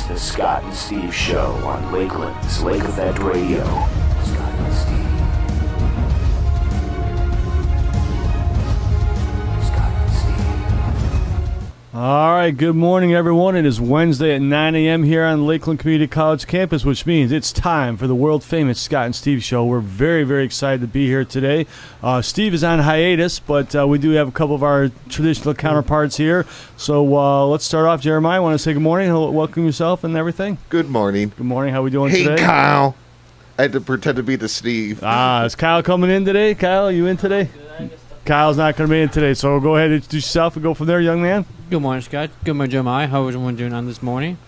It's the Scott and Steve Show on Lakeland's Lake Effect Radio. Scott and Steve. Scott and Steve. All right, good morning, everyone. It is Wednesday at 9 a.m. here on Lakeland Community College campus, which means it's time for the world-famous Scott and Steve Show. We're very, very excited to be here today. Steve is on hiatus, but we do have a couple of our traditional counterparts here. So let's start off. Jeremiah, want to say good morning? Welcome yourself and everything. Good morning. Good morning. How we doing Hey, today? Kyle. I had to pretend to be the Steve. Is Kyle coming in today? Kyle, you in today? Kyle's not going to be in today, so go ahead and introduce yourself and go from there, young man. Good morning, Scott. Good morning, Jeremiah. How is everyone doing on this morning?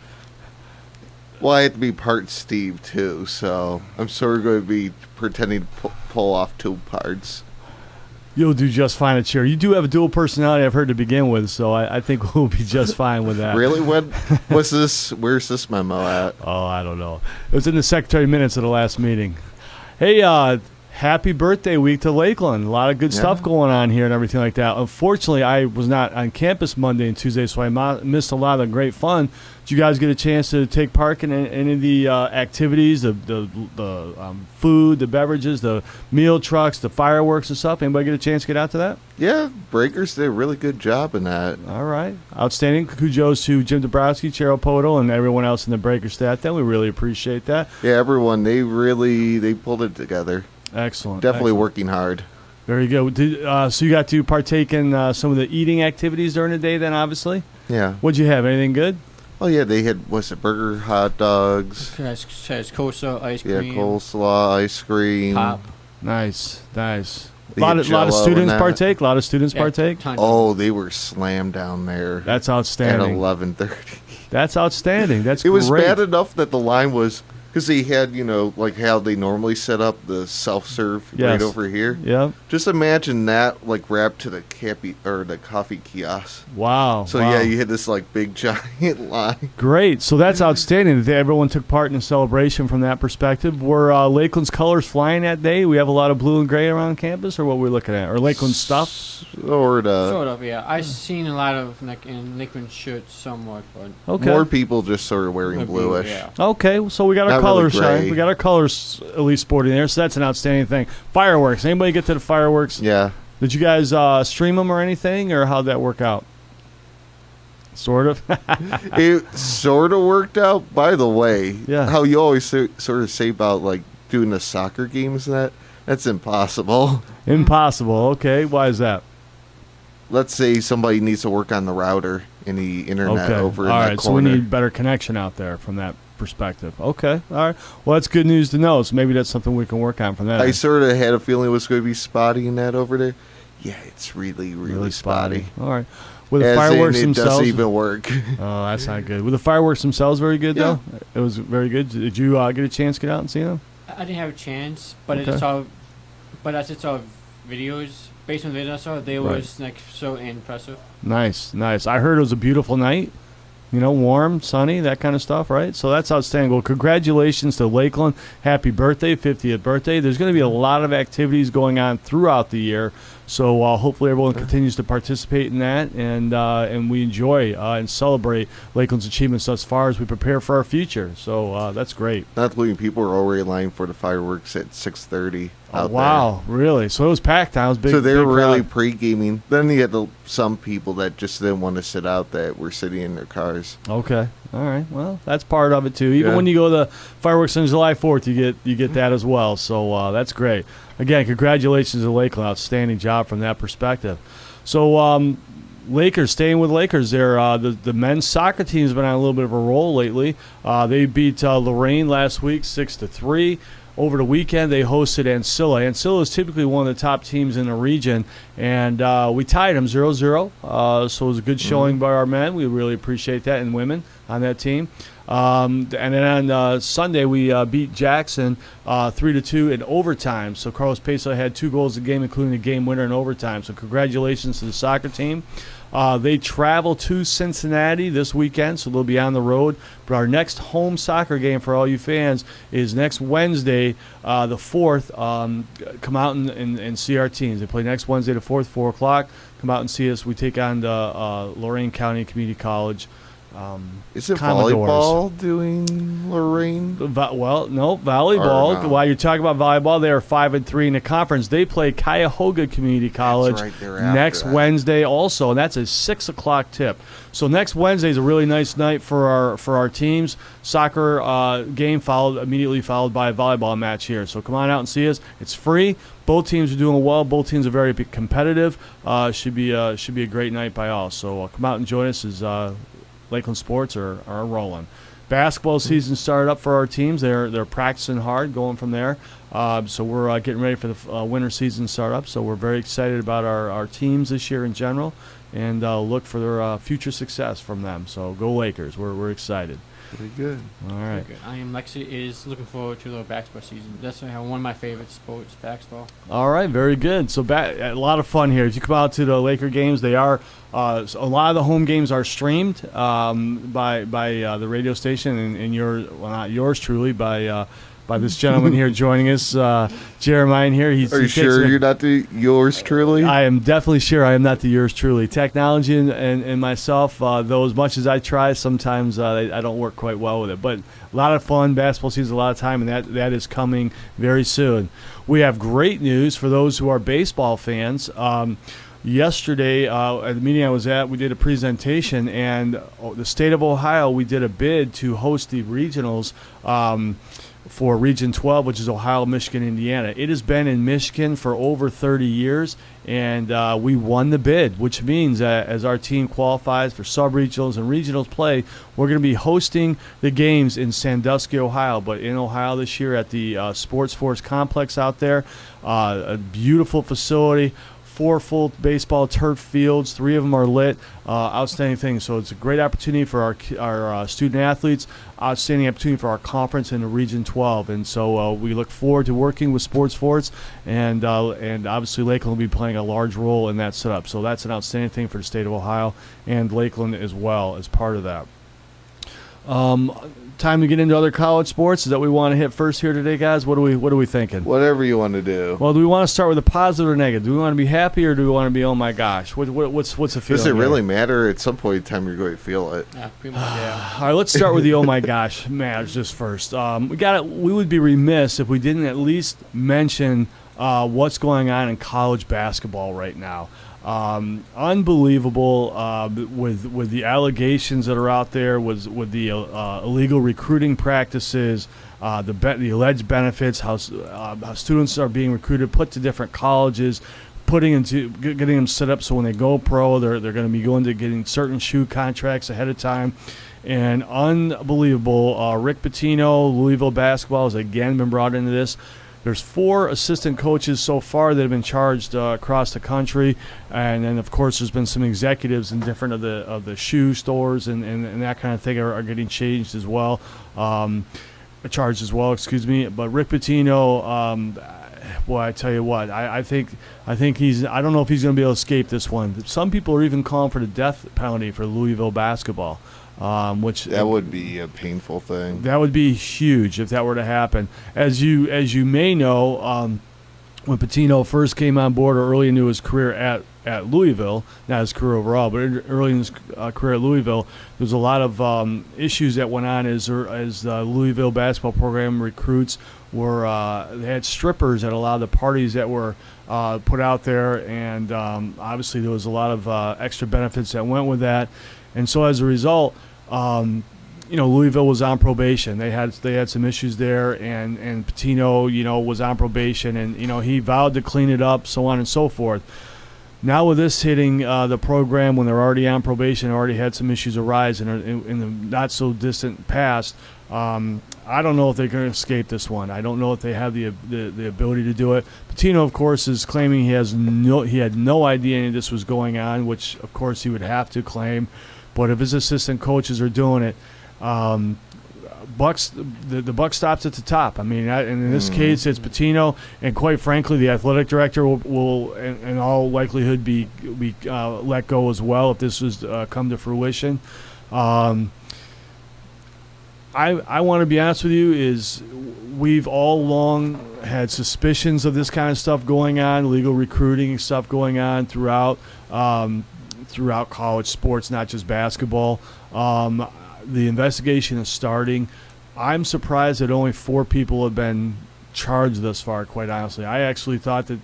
Well, I had to be part Steve, too, so I'm sort of going to be pretending to pull off two parts. You'll do just fine at cheer. You do have a dual personality, I've heard, to begin with, so I think we'll be just fine with that. Really? Where's this memo at? Oh, I don't know. It was in the secretary minutes of the last meeting. Hey, happy birthday week to Lakeland. A lot of good stuff going on here and everything like that. Unfortunately, I was not on campus Monday and Tuesday, so I missed a lot of the great fun. Did you guys get a chance to take part in any of the activities, the food, the beverages, the meal trucks, the fireworks and stuff? Anybody get a chance to get out to that? Yeah, Breakers did a really good job in that. All right. Outstanding. Kudos to Jim Dabrowski, Cheryl Poto, and everyone else in the Breaker staff. Then we really appreciate that. Yeah, everyone, they pulled it together. Excellent. Definitely Excellent. working hard. Very good. So you got to partake in some of the eating activities during the day then, obviously? Yeah. What'd you have? Anything good? Oh, yeah, they had, burger, hot dogs? Has coleslaw, ice Yeah, cream, coleslaw, ice cream. pop. Nice. Nice. They A lot had of Jell-O students and that. partake? A lot of students Yeah, partake? tons. Oh, they were slammed down there That's at outstanding. 11:30. That's outstanding. That's It was great. bad enough that the line was, because they had, like how they normally set up the self-serve Yes. right over here. Yep. Just imagine that, wrapped to the coffee kiosk. Wow. So wow. yeah, you had this big giant line. Great. So that's outstanding that everyone took part in the celebration from that perspective. Were Lakeland's colors flying that day? We have a lot of blue and gray around campus, or what we're looking at? Or Lakeland stuff? Sort of, yeah. I've seen a lot of in Lakeland shirts somewhat, but Okay. More people just sort of wearing bluish. Yeah. Okay, so we got our Not really colors shine. gray. We got our colors at least sporting there, so that's an outstanding thing. Fireworks. Anybody get to the fireworks? Yeah. Did you guys stream them or anything, or how'd that work out? Sort of. It sort of worked out. By the way, Yeah. how you always sort of say about doing the soccer games and that's impossible. Impossible. Okay, why is that? Let's say somebody needs to work on the router in the internet Okay. over in All that right, so we corner. need better connection out there from that perspective. Okay, all right. Well, that's good news to know. So maybe that's something we can work on from that. I end. sort of had a feeling it was going to be spotty in that over there. Yeah, it's really, really spotty. All right. With the As fireworks in, it themselves. doesn't even work. Oh, that's not good. Were the fireworks themselves very good though? It was very good. Did you get a chance to get out and see them? I didn't have a chance, but Okay. I just saw videos. Based on the videos I saw, they Right. was so impressive. Nice, nice. I heard it was a beautiful night. Warm, sunny, that kind of stuff, right? So that's outstanding. Well, congratulations to Lakeland. Happy birthday, 50th birthday. There's going to be a lot of activities going on throughout the year. So hopefully everyone continues to participate in that, and we enjoy and celebrate Lakeland's achievements thus far as we prepare for our future. So that's great. Not believing people were already lying for the fireworks at 6:30 out Wow, really? So it was packed down. It was big. there. So they were big really crowd. pre-gaming. Then you had some people that just didn't want to sit out that were sitting in their cars. Okay. All right. Well, that's part of it too. Even Yeah. when you go to the fireworks on July 4th, you get that as well. So that's great. Again, congratulations to Lakeland. Outstanding job from that perspective. So Lakers, staying with Lakers, there the men's soccer team's been on a little bit of a roll lately. They beat Lorraine last week 6-3. Over the weekend, they hosted Ancilla. Ancilla is typically one of the top teams in the region, and we tied them 0-0. So it was a good showing by our men. We really appreciate that, and women on that team. And then on Sunday, we beat Jackson 3-2 in overtime. So Carlos Peso had 2 goals a game, including a game winner in overtime. So congratulations to the soccer team. They travel to Cincinnati this weekend, so they'll be on the road. But our next home soccer game for all you fans is next Wednesday, the 4th. Come out and see our teams. They play next Wednesday, the 4th, 4 o'clock. Come out and see us. We take on the Lorain County Community College Is it Commodores. volleyball doing Lorraine? Well, no, volleyball. Or no. While you're talking about volleyball, they are 5-3 in the conference. They play Cuyahoga Community College right, they're after next that. Wednesday also, and that's a 6:00 tip. So next Wednesday is a really nice night for our teams. Soccer game immediately followed by a volleyball match here. So come on out and see us. It's free. Both teams are doing well. Both teams are very competitive. Should be a great night by all. So come out and join us as Lakeland sports are rolling. Basketball season started up for our teams. They're practicing hard, going from there. So we're getting ready for the winter season start up. So we're very excited about our teams this year in general, and look for their future success from them. So go Lakers! We're excited. Pretty good. All right. Very good. I am Lexi is looking forward to the basketball season. That's one of my favorite sports, basketball. All right, very good. So a lot of fun here. If you come out to the Laker games, they are a lot of the home games are streamed by the radio station, and not yours truly, by this gentleman here joining us, Jeremiah here. Are you sure you're not yours truly? I am definitely sure I am not the yours truly. Technology and myself, though as much as I try, sometimes I don't work quite well with it. But a lot of fun. Basketball season, a lot of time, and that is coming very soon. We have great news for those who are baseball fans. Yesterday, at the meeting I was at, we did a presentation, and the state of Ohio, we did a bid to host the regionals for Region 12, which is Ohio, Michigan, Indiana. It has been in Michigan for over 30 years, and we won the bid, which means as our team qualifies for sub-regionals and regionals play, we're going to be hosting the games in Sandusky, Ohio, but in Ohio this year at the Sports Force Complex out there. A beautiful facility. 4 full baseball turf fields, 3 of them are lit. Outstanding thing. So it's a great opportunity for our student athletes. Outstanding opportunity for our conference in the Region 12. And so we look forward to working with Sports Force, and obviously Lakeland will be playing a large role in that setup. So that's an outstanding thing for the state of Ohio and Lakeland as well as part of that. Time to get into other college sports. Is that what we want to hit first here today, guys? What are we thinking? Whatever you want to do. Well, do we want to start with a positive or negative? Do we want to be happy, or do we want to be, oh my gosh? What's the feeling? Does it here? really matter? At some point in time, you're going to feel it. Yeah, pretty much, yeah. All right, let's start with the oh my gosh matters just first. We would be remiss if we didn't at least mention what's going on in college basketball right now. Unbelievable with the allegations that are out there, with the illegal recruiting practices, the alleged benefits, how students are being recruited, put to different colleges, getting them set up so when they go pro, they're going to be going to getting certain shoe contracts ahead of time. And unbelievable, Rick Pitino, Louisville basketball has again been brought into this. There's 4 assistant coaches so far that have been charged across the country, and then of course there's been some executives in different of the shoe stores and that kind of thing are getting changed as well, charged as well. Excuse me. But Rick Pitino, boy, I tell you what, I think he's. I don't know if he's going to be able to escape this one. Some people are even calling for the death penalty for Louisville basketball. Which that would be a painful thing. That would be huge if that were to happen. As you may know, when Pitino first came on board, or early into his career at Louisville, not his career overall, but early in his career at Louisville, there's a lot of issues that went on as the Louisville basketball program recruits were they had strippers at a lot of the parties that were put out there, and obviously there was a lot of extra benefits that went with that. And so as a result, Louisville was on probation. They had some issues there, and Pitino, was on probation, and he vowed to clean it up, so on and so forth. Now with this hitting the program when they're already on probation, already had some issues arise in the not so distant past. I don't know if they're going to escape this one. I don't know if they have the ability to do it. Pitino, of course, is claiming he had no idea any of this was going on, which of course he would have to claim. But if his assistant coaches are doing it, the buck stops at the top. I mean, in this case, it's Pitino, and quite frankly, the athletic director will in all likelihood be let go as well if this was come to fruition. I want to be honest with you, is we've all long had suspicions of this kind of stuff going on, legal recruiting stuff going on throughout throughout college sports, not just basketball. The investigation is starting. I'm surprised that only 4 people have been charged thus far, quite honestly. I actually thought that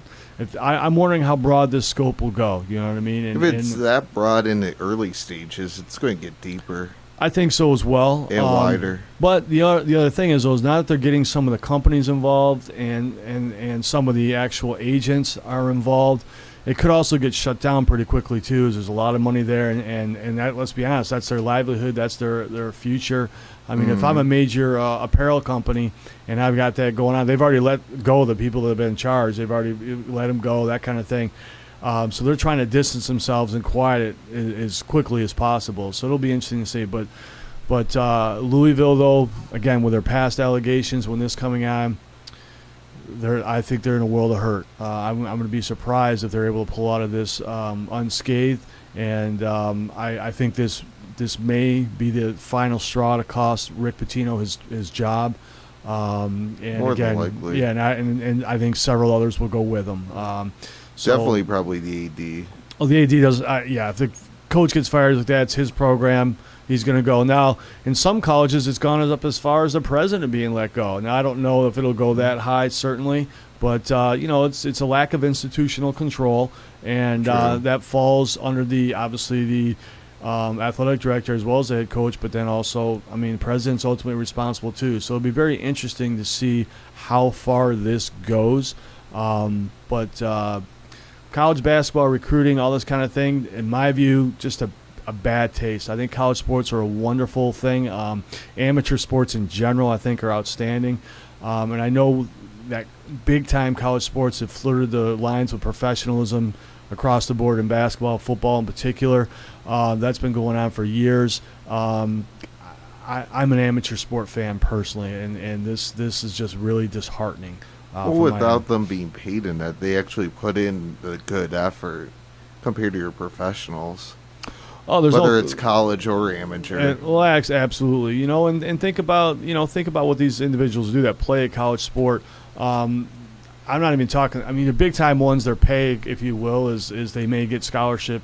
I'm wondering how broad this scope will go. You know what I mean? If it's that broad in the early stages, it's going to get deeper I think so as well. and wider. But the other thing is, though, is now that they're getting some of the companies involved and some of the actual agents are involved, it could also get shut down pretty quickly too. As there's a lot of money there, and that, let's be honest, that's their livelihood, that's their future. I mean, if I'm a major apparel company and I've got that going on, they've already let go of the people that have been charged. They've already let them go, that kind of thing. So they're trying to distance themselves and quiet it as quickly as possible. So it'll be interesting to see. But Louisville, though, again, with their past allegations, when this coming on, I think they're in a world of hurt. I'm going to be surprised if they're able to pull out of this unscathed. And I think this may be the final straw to cost Rick Pitino his job. And More again, than likely. Yeah, and I think several others will go with him. So, Definitely probably the AD. well, the AD does. If the coach gets fired like that, it's his program. He's going to go. Now, in some colleges, it's gone up as far as the president being let go. Now, I don't know if it'll go that high, certainly, but it's a lack of institutional control, and that falls under the athletic director as well as the head coach. But then also, I mean, the president's ultimately responsible too. So it'll be very interesting to see how far this goes. College basketball recruiting, all this kind of thing, in my view, just a bad taste. I think college sports are a wonderful thing. Amateur sports in general, I think, are outstanding. And I know that big-time college sports have flirted the lines with professionalism across the board in basketball, football in particular. That's been going on for years. I'm an amateur sport fan personally, and this is just really disheartening. Without them being paid in that, they actually put in the good effort compared to your professionals. Oh, whether it's college or amateur. Well, absolutely. And think about what these individuals do that play a college sport. I'm not even talking. I mean, the big time ones, their pay, if you will, is they may get scholarship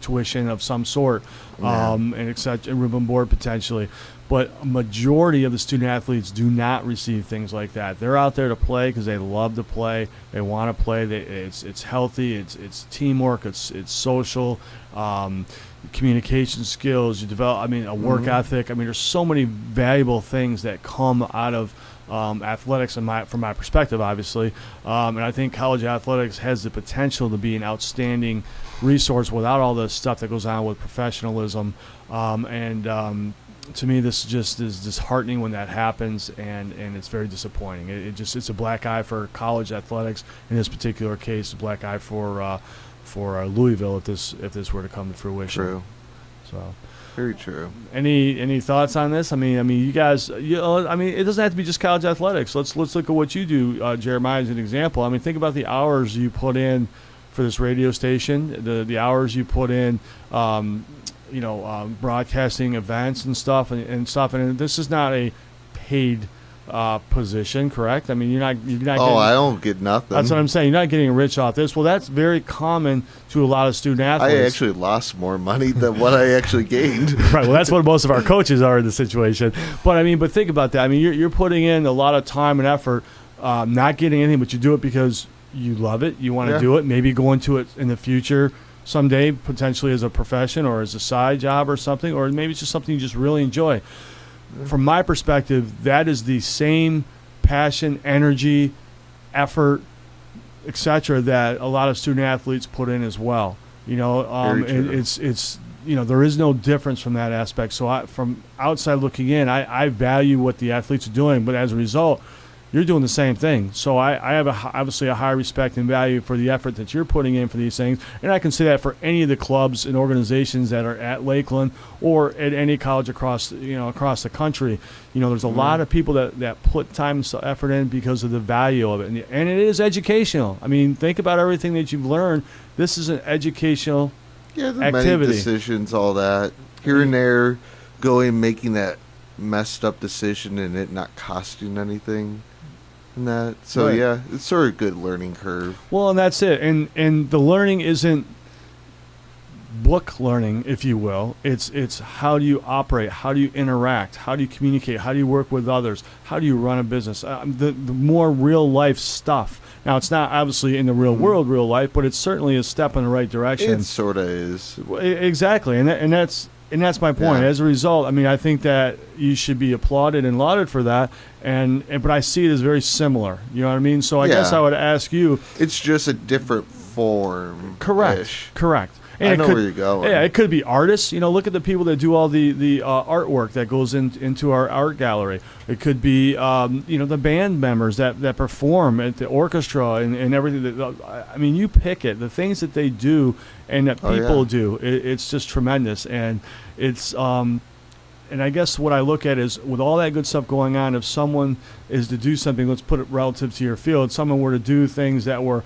tuition of some sort, and etc. And room and board potentially. But a majority of the student athletes do not receive things like that. They're out there to play because they love to play. They want to play. It's healthy. It's teamwork. It's social. Communication skills. You develop. I mean, a work ethic. I mean, there's so many valuable things that come out of athletics, from my perspective, obviously. And I think college athletics has the potential to be an outstanding resource without all the stuff that goes on with professionalism. To me, this just is disheartening when that happens, and it's very disappointing. It's a black eye for college athletics. In this particular case, a black eye for Louisville if this were to come to fruition. True. So, very true. Any thoughts on this? I mean, you guys. it doesn't have to be just college athletics. Let's look at what you do, Jeremiah, as an example. I mean, think about the hours you put in for this radio station, the hours you put in. Broadcasting events and stuff, and this is not a paid position, correct? I mean, you're not. Oh, I don't get nothing. That's what I'm saying. You're not getting rich off this. Well, that's very common to a lot of student athletes. I actually lost more money than what I actually gained. Right. Well, that's what most of our coaches are in the situation. But think about that. I mean, you're putting in a lot of time and effort, not getting anything, but you do it because you love it. You want to do it. Maybe go into it in the future someday, potentially as a profession or as a side job or something, or maybe it's just something you just really enjoy. From my perspective, that is the same passion, energy, effort, etc. that a lot of student athletes put in as well. It's there is no difference from that aspect. So from outside looking in, I value what the athletes are doing, but as a result, you're doing the same thing. So I have obviously a high respect and value for the effort that you're putting in for these things. And I can say that for any of the clubs and organizations that are at Lakeland or at any college across the country. There's a lot of people that put time and effort in because of the value of it. And it is educational. I mean, think about everything that you've learned. This is an educational activity. Many decisions, all that. Here and there, making that messed up decision and it not costing anything. That. So right. It's sort of a good learning curve. Well, and that's it. And the learning isn't book learning, if you will. It's how do you operate, how do you interact, how do you communicate, how do you work with others, how do you run a business. The more real life stuff. Now, it's not obviously in the real world, real life, but it's certainly a step in the right direction. It sort of is. Exactly, and that's my point. Yeah. As a result, I mean, I think that you should be applauded and lauded for that. But I see it as very similar. You know what I mean? So I guess I would ask you. It's just a different form. Correct. And I know where you're going. Yeah, it could be artists. You know, look at the people that do all the artwork that goes into our art gallery. It could be, the band members that perform at the orchestra and everything. I mean, you pick it. The things that they do and that people do, it's just tremendous. And it's, and I guess what I look at is with all that good stuff going on, if someone is to do something, let's put it relative to your field, someone were to do things that were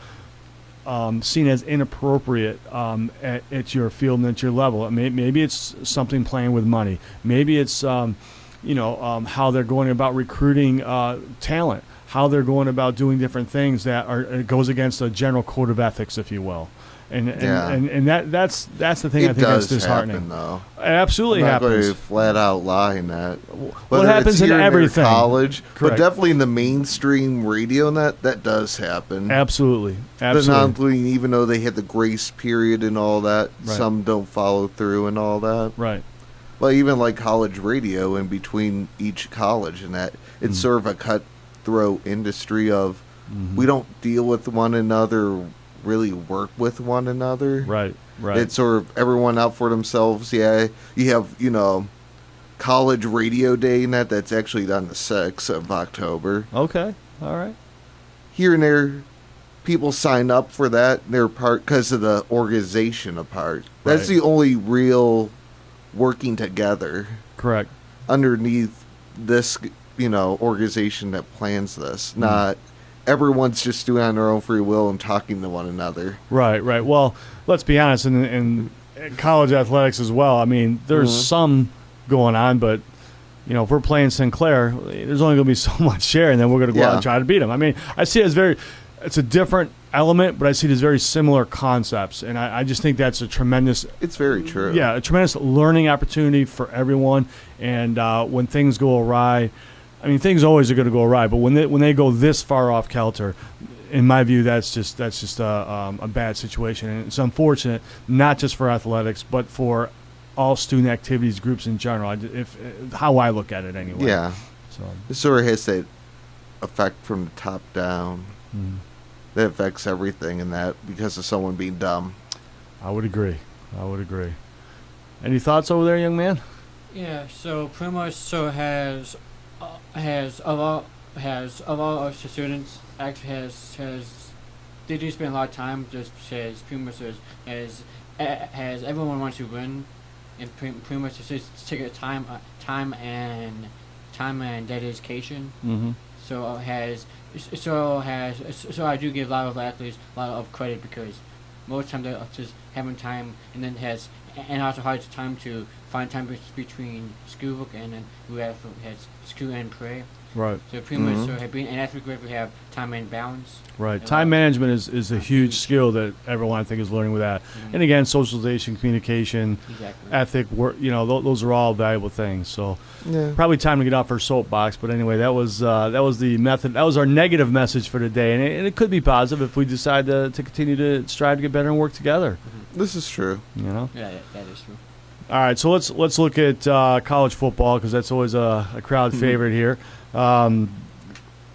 seen as inappropriate at your field and at your level. Maybe it's something playing with money. Maybe it's how they're going about recruiting talent, how they're going about doing different things that it goes against a general code of ethics, if you will. And that's the thing. I think that's disheartening. Happen, though. It absolutely I'm not happens. going to flat out lie in that. What happens in everything? College, Correct. but definitely in the mainstream radio, and that does happen. Absolutely. The non-including, even though they hit the grace period and all that, some don't follow through and all that. Right. But even like college radio, in between each college and that, it's sort of a cutthroat industry of we don't deal with one another, really work with one another. Right. It's sort of everyone out for themselves. Yeah, you have, college radio day and that's actually on the 6th of October. Okay. All right. Here and there, people sign up for that. They're part because of the organization apart. That's the only real working together. Correct. Underneath this, organization that plans this, not everyone's just doing it on their own free will and talking to one another. Right. Well, let's be honest. In college athletics as well, I mean, there's some going on, but, if we're playing Sinclair, there's only going to be so much share, and then we're going to go out and try to beat them. I mean, I see it as it's a different element, but I see it as very similar concepts, and I just think that's a tremendous... It's very true. Yeah, a tremendous learning opportunity for everyone, and when things go awry... I mean, things always are going to go awry, but when they go this far off kilter, in my view, that's just a bad situation, and it's unfortunate, not just for athletics, but for all student activities groups in general. How I look at it, anyway. Yeah. So it sort of has that effect from the top down that affects everything, and that because of someone being dumb. I would agree. Any thoughts over there, young man? Yeah. So pretty much, has of all our students actually they do spend a lot of time just has pretty much has everyone wants to win, and pretty much just take time and dedication. So I do give a lot of athletes a lot of credit, because most time they're just having time and also hard time to find time between schoolwork and then we has school and play. Right. So pretty much, being an athlete group, we have time and balance. Right. Time management is a huge skill that everyone, I think, is learning with that. And again, socialization, communication, ethic, work. Those are all valuable things. So probably time to get off our soapbox. But anyway, that was the method. That was our negative message for today, and it could be positive if we decide to continue to strive to get better and work together. This is true. Yeah, that is true. All right, so let's look at college football, because that's always a crowd favorite here.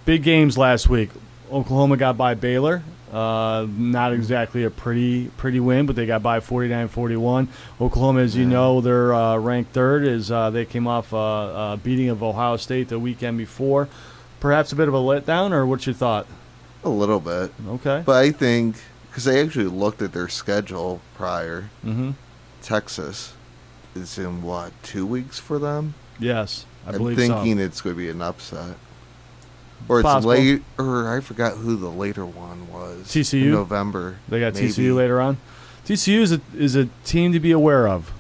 Big games last week. Oklahoma got by Baylor. Not exactly a pretty win, but they got by 49-41. Oklahoma, as you know, they're ranked third as they came off a beating of Ohio State the weekend before. Perhaps a bit of a letdown, or what's your thought? A little bit. Okay. But I think, because I actually looked at their schedule prior, Texas is in, 2 weeks for them? Yes, I believe I'm thinking it's going to be an upset. Or it's late, or I forgot who the later one was. TCU? In November. They got TCU later on. TCU is a team to be aware of.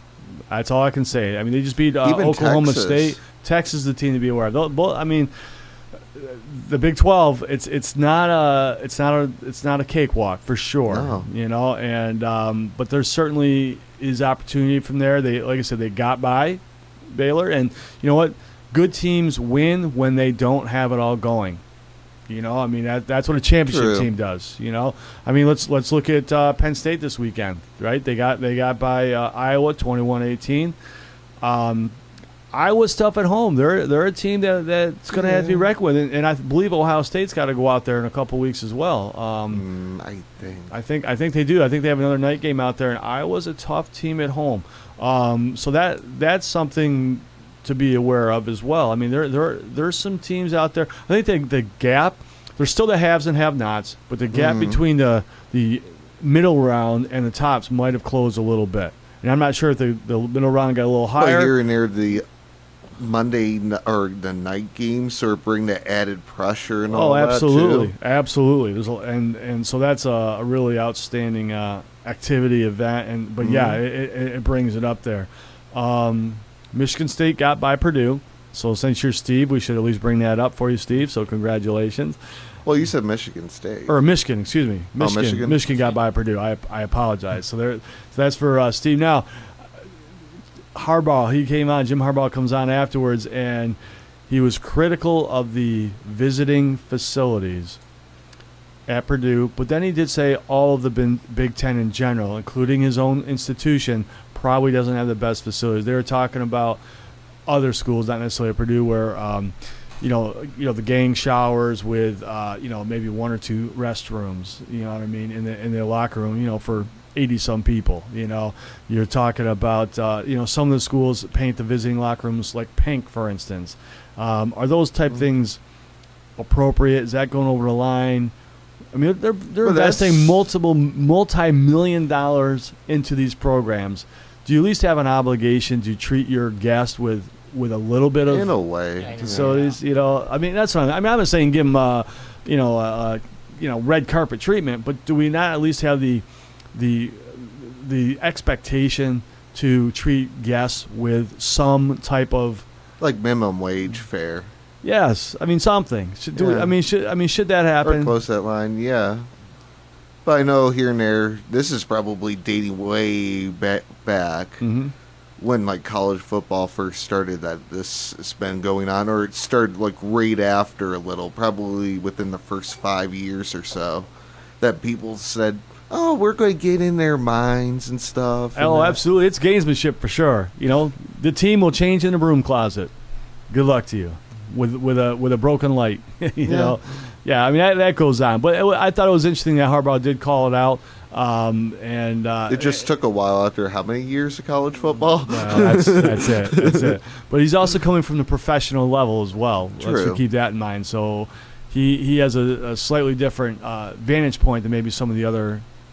That's all I can say. I mean, they just beat Oklahoma State. Texas is the team to be aware of. I mean, the Big 12, it's not a cakewalk for sure. No. You know, and but there certainly is opportunity from there. They, like I said, they got by Baylor, and you know what? Good teams win when they don't have it all going. You know, I mean that's what a championship True. team does. You know, I mean let's look at Penn State this weekend, right? They got by Iowa 21-18. Iowa's tough at home. They're a team that's going to have to be reckoned with, and I believe Ohio State's got to go out there in a couple weeks as well. I think. I think they do. I think they have another night game out there, and Iowa's a tough team at home. So that's something to be aware of as well. I mean, there's some teams out there. I think the gap, there's still the haves and have-nots, but the gap between the middle round and the tops might have closed a little bit. And I'm not sure if the middle round got a little higher. But here and there, the or the night games sort of bring the added pressure and all that too. Absolutely. There's and so that's a really outstanding activity event. But yeah, it brings it up there. Michigan State got by Purdue, so since you're Steve, we should at least bring that up for you, Steve. So congratulations. Well, you said Michigan State. Or Michigan, excuse me. Michigan. Michigan got by Purdue. I apologize. So that's for Steve. Now, Harbaugh, he came on. Jim Harbaugh comes on afterwards, and he was critical of the visiting facilities at Purdue. But then he did say all of the Big Ten in general, including his own institution, probably doesn't have the best facilities. They were talking about other schools, not necessarily at Purdue, where you know the gang showers with maybe one or two restrooms. You know what I mean, in the locker room. You know, for 80-some people. You know, you're talking about some of the schools paint the visiting locker rooms like pink, for instance. Are those type things appropriate? Is that going over the line? I mean, they're investing multi-million dollars into these programs. Do you at least have an obligation to treat your guest with a little bit of in a way facilities? You know, I mean that's what I'm not saying give them red carpet treatment, but do we not at least have the expectation to treat guests with some type of like minimum wage fare? Yes, I mean something. Should that happen? Or close that line, yeah. But I know here and there, this is probably dating way back when like college football first started. That this has been going on, or it started like right after a little, probably within the first 5 years or so, that people said, "Oh, we're going to get in their minds and stuff." Oh, absolutely, it's gamesmanship for sure. You know, the team will change in the broom closet. Good luck to you with a broken light. you know. Yeah, I mean that goes on, but I thought it was interesting that Harbaugh did call it out, it just took a while after how many years of college football? Well, that's it. But he's also coming from the professional level as well. True. Let's keep that in mind. So he has a slightly different vantage point than maybe some of the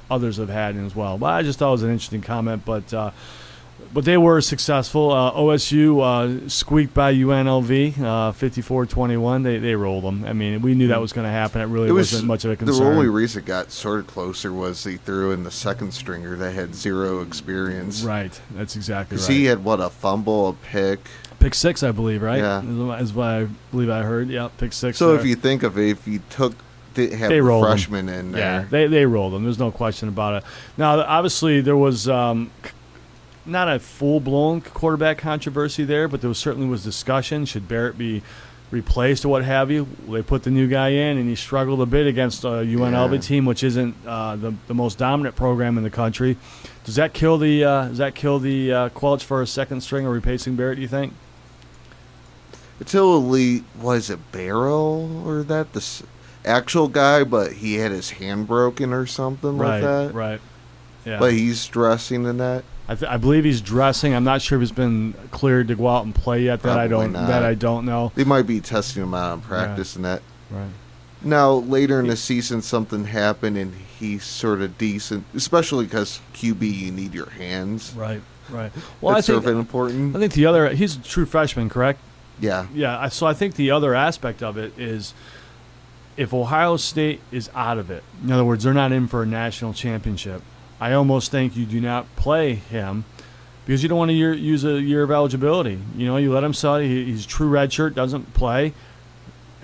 others have had as well. But I just thought it was an interesting comment. But they were successful. OSU squeaked by UNLV 54-21. They rolled them. I mean, we knew that was going to happen. It really wasn't much of a concern. The only reason it got sort of closer was they threw in the second stringer that had zero experience. Right. That's exactly right. He had, a fumble, a pick. Pick six, I believe, right? Yeah. Is what I believe I heard. Yeah, pick six. So there. if you think of it, if you have they rolled freshmen them in there. Yeah, they rolled them. There's no question about it. Now, obviously, there was not a full-blown quarterback controversy there, but there certainly was discussion. Should Barrett be replaced or what have you? They put the new guy in, and he struggled a bit against a UNLV team, which isn't the most dominant program in the country. Does that kill the Quelch for a second string or replacing Barrett, do you think? Until was it Barrow or that? The actual guy, but he had his hand broken or something like that. Right. Yeah. But he's dressing in that. I believe he's dressing. I'm not sure if he's been cleared to go out and play yet. That I don't know. They might be testing him out on practice and that. Right. Now later in the season, something happened and he's sort of decent, especially because QB you need your hands. Right. Well, that's sort of important. I think he's a true freshman, correct? Yeah. Yeah. So I think the other aspect of it is if Ohio State is out of it, in other words, they're not in for a national championship, I almost think you do not play him because you don't want to use a year of eligibility. You know, you let him sell. He's true redshirt, doesn't play,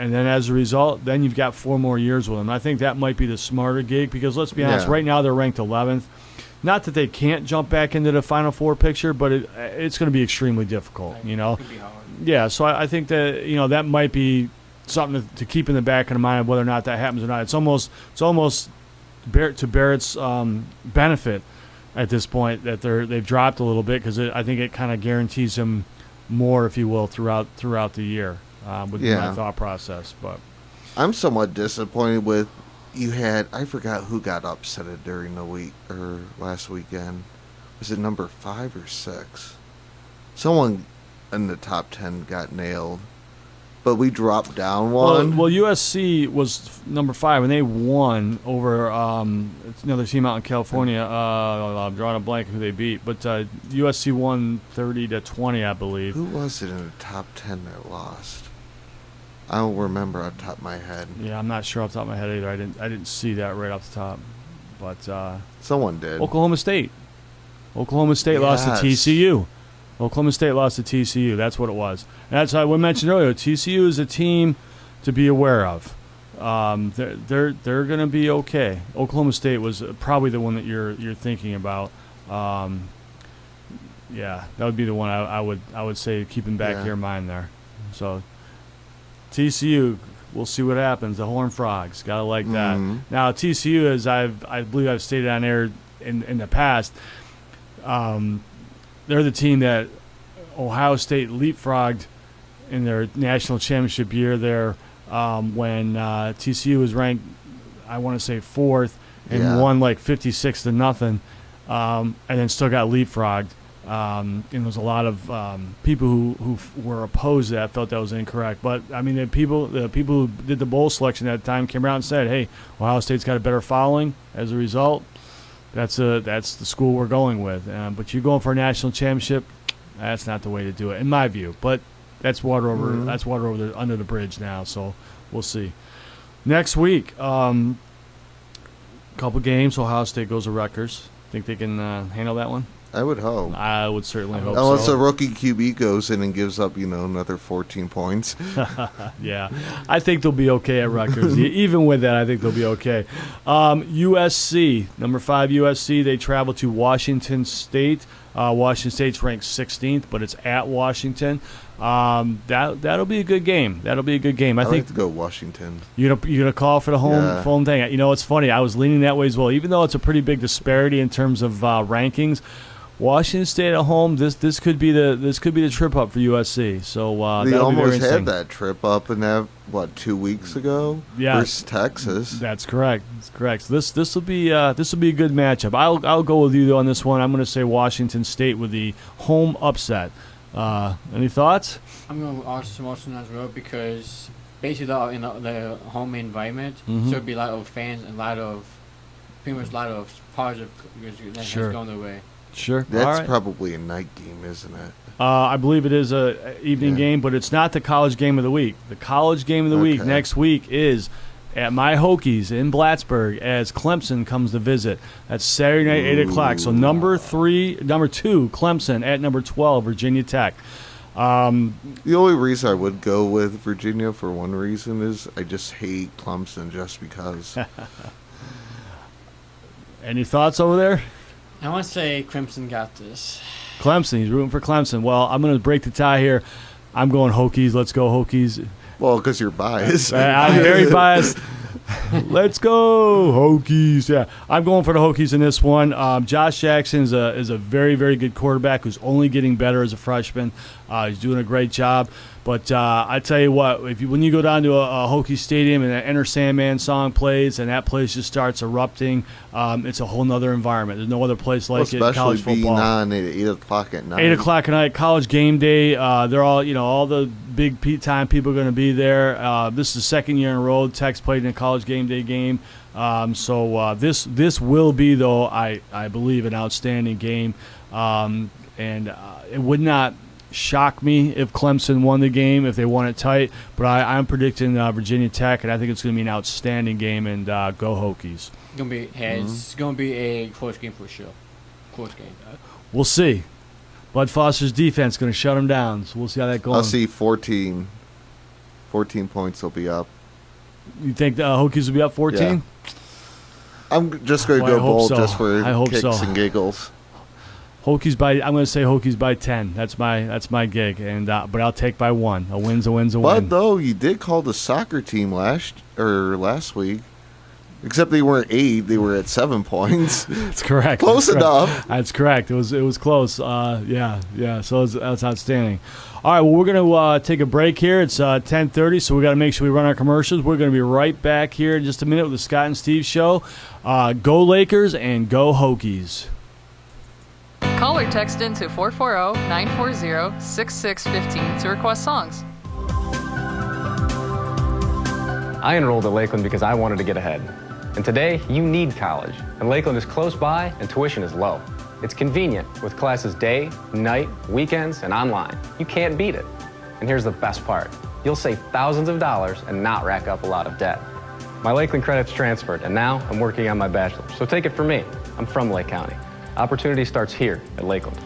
and then as a result, then you've got 4 more years with them. I think that might be the smarter gig because let's be honest, Yeah. right now they're ranked 11th. Not that they can't jump back into the Final Four picture, but it's going to be extremely difficult. You know, Could be hard. yeah. So I think that that might be something to keep in the back of the mind of whether or not that happens or not. It's almost to Barrett's benefit at this point that they've dropped a little bit because I think it kind of guarantees him more, if you will, throughout the year with my thought process. But I'm somewhat disappointed with I forgot who got upset during the week or last weekend. Was it number 5 or 6? Someone in the top 10 got nailed. But we dropped down one. Well, USC was number 5, and they won over it's another team out in California. I'm drawing a blank who they beat, but USC won 30-20, I believe. Who was it in the top 10 that lost? I don't remember off the top of my head. Yeah, I'm not sure off the top of my head either. I didn't see that right off the top, but Someone did. Oklahoma State. Oklahoma State lost to Yes. TCU. Oklahoma State lost to TCU. That's what it was. And that's how we mentioned earlier. TCU is a team to be aware of. They're going to be okay. Oklahoma State was probably the one that you're thinking about. Yeah, that would be the one I would say keeping back Yeah. your mind there. So TCU, we'll see what happens. The Horned Frogs, gotta like that. Mhm. Now TCU, as I believe I've stated on air in the past, they're the team that Ohio State leapfrogged in their national championship year there when TCU was ranked, I want to say 4th, and Yeah. won like 56-0, and then still got leapfrogged. And there's a lot of people who were opposed to that, felt that was incorrect. But I mean, the people who did the bowl selection at the time came out and said, "Hey, Ohio State's got a better following. As a result, that's the school we're going with." But you're going for a national championship, that's not the way to do it, in my view. But that's water over under the bridge now. So we'll see. Next week, couple games. Ohio State goes to Rutgers. Think they can handle that one? I would hope. I would certainly hope Unless so. a rookie QB goes in and gives up, another 14 points. Yeah, I think they'll be okay at Rutgers. Even with that, I think they'll be okay. USC, number 5 USC, they travel to Washington State. Washington State's ranked 16th, but it's at Washington. That'll be a good game. I I think like to go Washington. you're gonna call for the home thing. It's funny. I was leaning that way as well. Even though it's a pretty big disparity in terms of rankings, Washington State at home. This could be the trip up for USC. So They that'll be very almost interesting. had that trip up in that 2 weeks ago? Yeah. Versus Texas. That's correct. So this will be a good matchup. I'll go with you though on this one. I'm going to say Washington State with the home upset. Any thoughts? I'm going to also Washington as well because basically in the home environment, Mhm. so it'd be a lot of fans and pretty much a lot of positive that's Sure. going their way. Sure. That's All right. probably a night game, isn't it? I believe it is a evening Yeah. game, but it's not the college game of the week. The college game of the week Okay. next week is at my Hokies in Plattsburgh as Clemson comes to visit. That's Saturday night, 8 o'clock. So number 2, Clemson at number 12, Virginia Tech. The only reason I would go with Virginia for one reason is I just hate Clemson just because. Any thoughts over there? I want to say Crimson got this. Clemson. He's rooting for Clemson. Well, I'm going to break the tie here. I'm going Hokies. Let's go Hokies. Well, because you're biased. I'm very biased. Let's go Hokies. Yeah, I'm going for the Hokies in this one. Josh Jackson is a very, very good quarterback who's only getting better as a freshman. He's doing a great job. But I tell you what, when you go down to a Hokie Stadium and that Enter Sandman song plays and that place just starts erupting, it's a whole nother environment. There's no other place like it in Especially college being football. on at 8 o'clock at night. 8 o'clock at night, college game day. They're all the big time people are going to be there. This is the second year in a row Tech's played in a college game day game. So this will be, though, I believe, an outstanding game. And it would not shock me if Clemson won the game, if they won it tight. But I'm predicting Virginia Tech, and I think it's going to be an outstanding game, and go Hokies. It's going to be a close game for sure. Close game. We'll see. Bud Foster's defense going to shut them down, so we'll see how that goes. I'll see 14. 14 points will be up. You think the Hokies will be up 14? Yeah. I'm just going to Well, I go hope bold so. just for I hope kicks so. and giggles. I'm going to say Hokies by 10. That's my gig, and but I'll take by 1. A win's a win's a win. But though you did call the soccer team last week, except they weren't 8, they were at 7 points. That's correct. Close That's correct. enough. That's correct. It was close. Yeah. So that's outstanding. All right. Well, we're gonna take a break here. It's 10:30, so we got to make sure we run our commercials. We're gonna be right back here in just a minute with the Scott and Steve Show. Go Lakers and go Hokies. Call or text into 440-940-6615 to request songs. I enrolled at Lakeland because I wanted to get ahead. And today, you need college. And Lakeland is close by and tuition is low. It's convenient with classes day, night, weekends, and online. You can't beat it. And here's the best part. You'll save thousands of dollars and not rack up a lot of debt. My Lakeland credits transferred, and now I'm working on my bachelor's. So take it from me. I'm from Lake County. Opportunity starts here at Lakeland.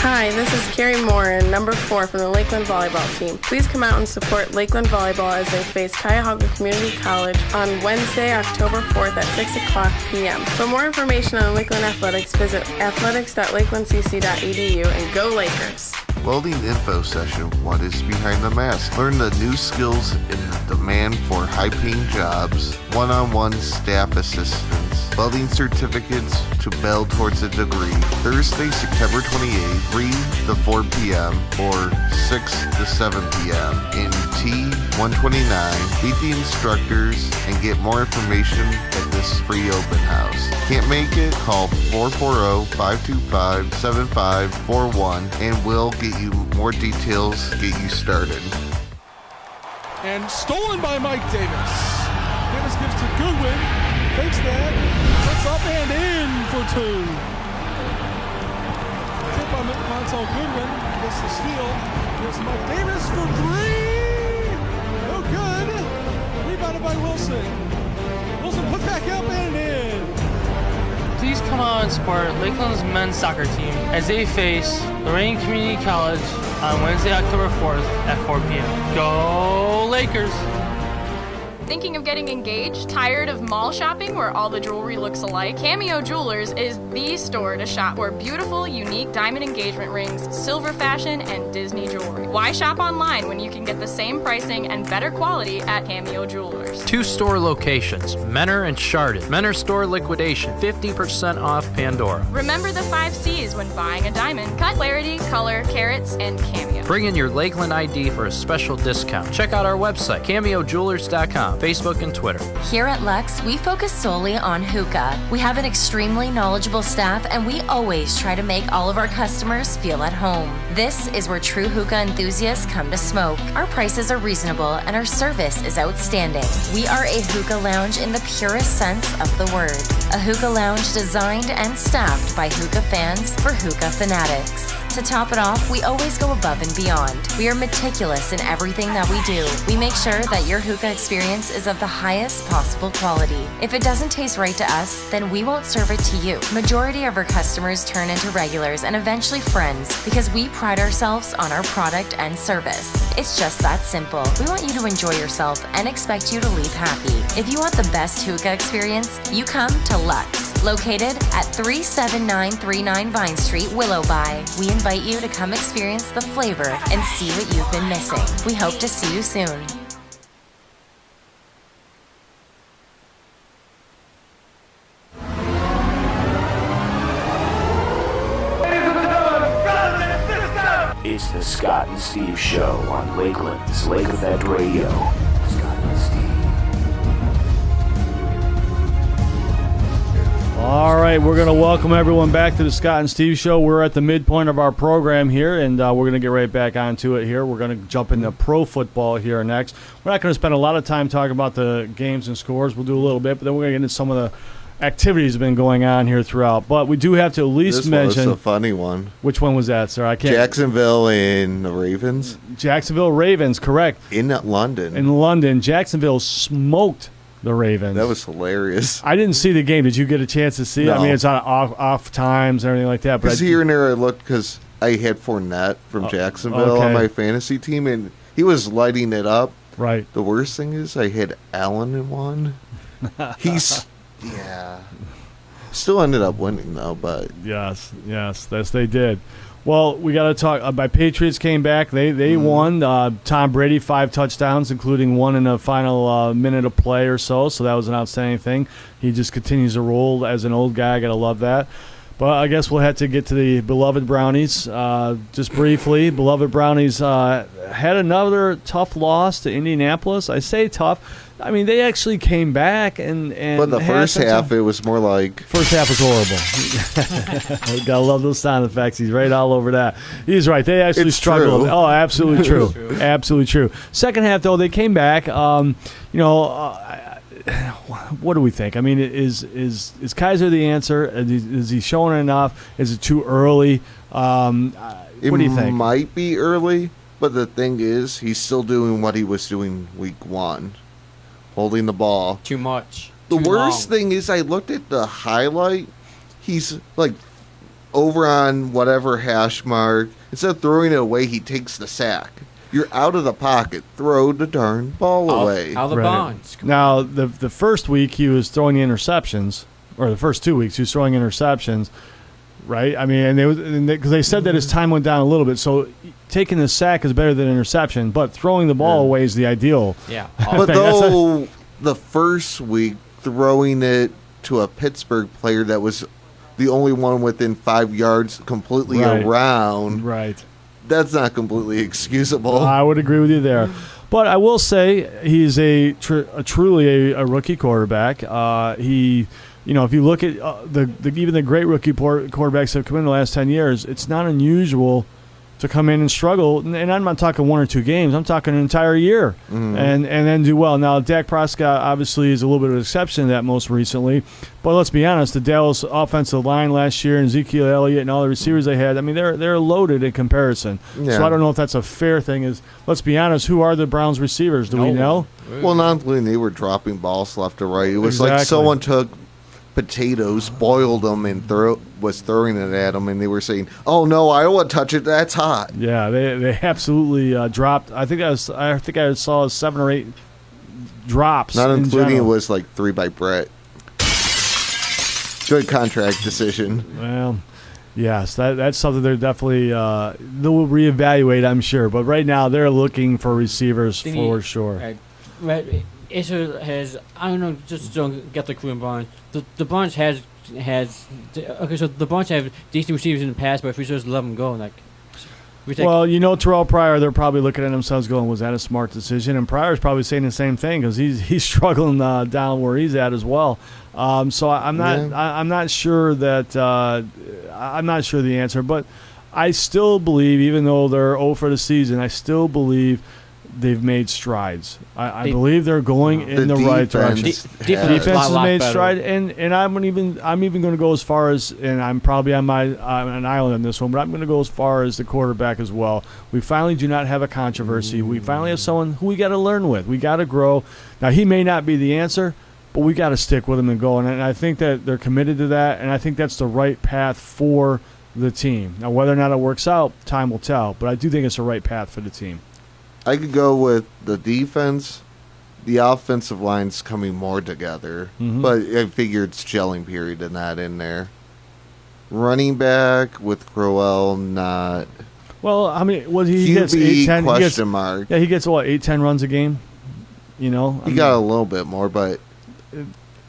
Hi, this is Carrie Moore, number 4 from the Lakeland Volleyball team. Please come out and support Lakeland Volleyball as they face Cuyahoga Community College on Wednesday, October 4th at 6 o'clock p.m. For more information on Lakeland Athletics, visit athletics.lakelandcc.edu and go Lakers. Welding info session. What is behind the mask? Learn the new skills in the demand for high-paying jobs. One-on-one staff assistance. Welding certificates to build towards a degree. Thursday, September 28th, 3 to 4 p.m. or 6 to 7 p.m. in T129. Meet the instructors and get more information at this free open house. Can't make it? Call 440-525-7541 and we'll get you more details, get you started. And stolen by Mike Davis. Davis gives to Goodwin, takes that, puts up and in for 2. Tip by Montel Goodwin, gets the steal. Here's Mike Davis for 3. No good. Rebounded by Wilson. Wilson put back up and in. Please come out and support Lakeland's men's soccer team as they face Lorraine Community College on Wednesday, October 4th at 4 p.m. Go Lakers! Thinking of getting engaged? Tired of mall shopping where all the jewelry looks alike? Cameo Jewelers is the store to shop for beautiful, unique diamond engagement rings, silver fashion, and Disney jewelry. Why shop online when you can get the same pricing and better quality at Cameo Jewelers? 2 store locations, Menor and Chardon. Menor store liquidation, 50% off Pandora. Remember the 5 C's when buying a diamond. Cut, clarity, color, carats, and Cameo. Bring in your Lakeland ID for a special discount. Check out our website, CameoJewelers.com, Facebook and Twitter. Here at Lux, we focus solely on hookah. We have an extremely knowledgeable staff, and we always try to make all of our customers feel at home. This is where true hookah enthusiasts come to smoke. Our prices are reasonable, and our service is outstanding. We are a hookah lounge in the purest sense of the word. A hookah lounge designed and staffed by hookah fans for hookah fanatics. To top it off, we always go above and beyond. We are meticulous in everything that we do. We make sure that your hookah experience is of the highest possible quality. If it doesn't taste right to us, then we won't serve it to you. Majority of our customers turn into regulars and eventually friends because we pride ourselves on our product and service. It's just that simple. We want you to enjoy yourself and expect you to leave happy. If you want the best hookah experience, you come to Lux. Located at 37939 Vine Street, Willowby. We invite you to come experience the flavor and see what you've been missing. We hope to see you soon. It's the Scott and Steve Show on Lakeland's Lake Effect Radio. Scott and Steve. All right, we're going to welcome everyone back to the Scott and Steve Show. We're at the midpoint of our program here, and we're going to get right back onto it here. We're going to jump into pro football here next. We're not going to spend a lot of time talking about the games and scores. We'll do a little bit, but then we're going to get into some of the activities that have been going on here throughout. But we do have to at least mention. This was a funny one. Which one was that, sir? I can't. Jacksonville and the Ravens. Jacksonville Ravens, correct. In London. In London. Jacksonville smoked the Ravens. That was hilarious. I didn't see the game. Did you get a chance to see it? No. I mean, it's on off times and everything like that. Because here and there I looked because I had Fournette from Jacksonville on my fantasy team, and he was lighting it up. Right. The worst thing is I had Allen in one. He's still ended up winning though, but yes, they did. Well, we got to talk. My Patriots came back. They won. Tom Brady 5 touchdowns, including one in the final minute of play or so. So that was an outstanding thing. He just continues to roll as an old guy. I got to love that. But I guess we'll have to get to the beloved Brownies just briefly. Beloved Brownies had another tough loss to Indianapolis. I say tough. I mean, they actually came back and but the first half, it was more like... First half was horrible. Gotta love those sound effects. He's right all over that. He's right. They actually struggled. True. Oh, absolutely true. Absolutely true. Second half, though, they came back. What do we think? I mean, is Kaiser the answer? Is he showing enough? Is it too early? What do you think? It might be early, but the thing is, he's still doing what he was doing week 1. Holding the ball. Too much. The worst thing is I looked at the highlight. He's like over on whatever hash mark. Instead of throwing it away, he takes the sack. You're out of the pocket. Throw the darn ball away. Out of the bonds. Now, the first week he was throwing interceptions, or the first 2 weeks he was throwing interceptions, right? I mean, because they said that his time went down a little bit. So taking the sack is better than interception, but throwing the ball away is the ideal. Yeah. But though the first week throwing it to a Pittsburgh player that was the only one within 5 yards completely around. Right. That's not completely excusable. I would agree with you there. But I will say he's truly a rookie quarterback. If you look at even the great rookie quarterbacks that have come in the last 10 years, it's not unusual to come in and struggle. And I'm not talking 1 or 2 games. I'm talking an entire year and then do well. Now, Dak Prescott obviously is a little bit of an exception to that most recently. But let's be honest, the Dallas offensive line last year and Ezekiel Elliott and all the receivers they had, I mean, they're loaded in comparison. Yeah. So I don't know if that's a fair thing. Let's be honest, who are the Browns receivers? Do we know? Well, not only they were dropping balls left to right. It was like someone took potatoes, boiled them, and was throwing it at them, and they were saying, "Oh no, I don't want to touch it. That's hot." Yeah, they absolutely dropped. I think I saw 7 or 8 drops. Not including it was like 3 by Brett. Good contract decision. Well, yes, that's something they're definitely they'll reevaluate, I'm sure. But right now they're looking for receivers for sure. Issue has, I don't know, just don't get the clue in Barnes. The Barnes has okay, so the Barnes have decent receivers in the past, but if we just let them go, Terrell Pryor, they're probably looking at themselves going, was that a smart decision? And Pryor's probably saying the same thing because he's struggling down where he's at as well. So I'm not sure that I'm not sure the answer, but I still believe, even though they're 0 for the season, I still believe they've made strides. I believe they're going in the right direction. Defense has made strides, and I'm even going to go as far as, and I'm probably on an island on this one, but I'm going to go as far as the quarterback as well. We finally do not have a controversy. We finally have someone who we got to learn with. We got to grow. Now, he may not be the answer, but we got to stick with him and go. And I think that they're committed to that, and I think that's the right path for the team. Now, whether or not it works out, time will tell, but I do think it's the right path for the team. I could go with the defense. The offensive line's coming more together, but I figure it's gelling period and that in there. Running back with Crowell, not. Well, I mean, he gets 8-10 question mark. Yeah, he gets 8-10 runs a game. He got a little bit more, but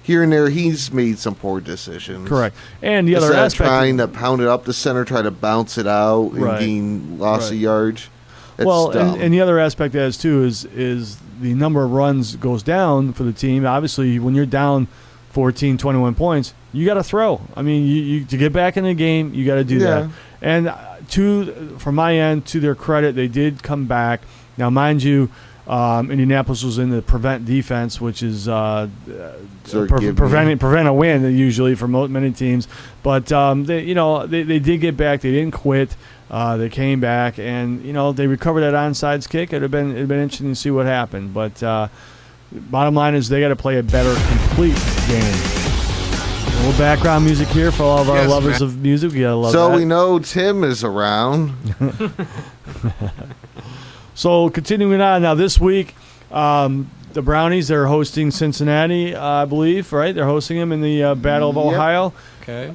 here and there he's made some poor decisions. Correct. And the other aspect, trying to pound it up the center, try to bounce it out and gain loss of yards. And the other aspect of that too is the number of runs goes down for the team. Obviously, when you're down 14, 21 points, you got to throw. I mean, you to get back in the game, you got to do that. And from my end, to their credit, they did come back. Now, mind you, Indianapolis was in the prevent defense, which is prevent a win usually for many teams. But they did get back. They didn't quit. They came back, and they recovered that onside kick. It'd have been interesting to see what happened. But bottom line is they got to play a better complete game. A little background music here for all of our lovers of music. We gotta love so that. we know Tim is around. So continuing on now, this week, the Brownies are hosting Cincinnati, I believe, right? They're hosting them in the Battle of Ohio. Okay.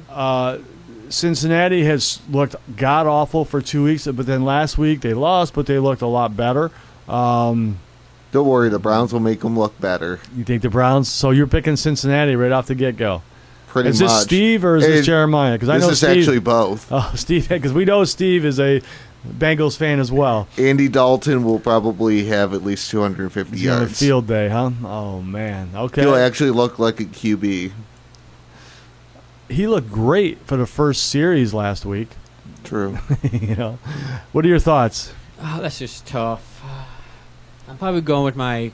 Cincinnati has looked god awful for 2 weeks, but then last week they lost, but they looked a lot better. Don't worry, the Browns will make them look better. You think the Browns? So you're picking Cincinnati right off the get-go. Pretty is much. Is this Steve or is this Jeremiah? Because I know this is Steve, actually both. Oh, Steve, because we know Steve is a Bengals fan as well. Andy Dalton will probably have at least 250 He's on a yards. field day, huh? Oh man. Okay. He'll actually look like a QB. He looked great for the first series last week. True. You know, what are your thoughts? Oh, that's just tough. I'm probably going with my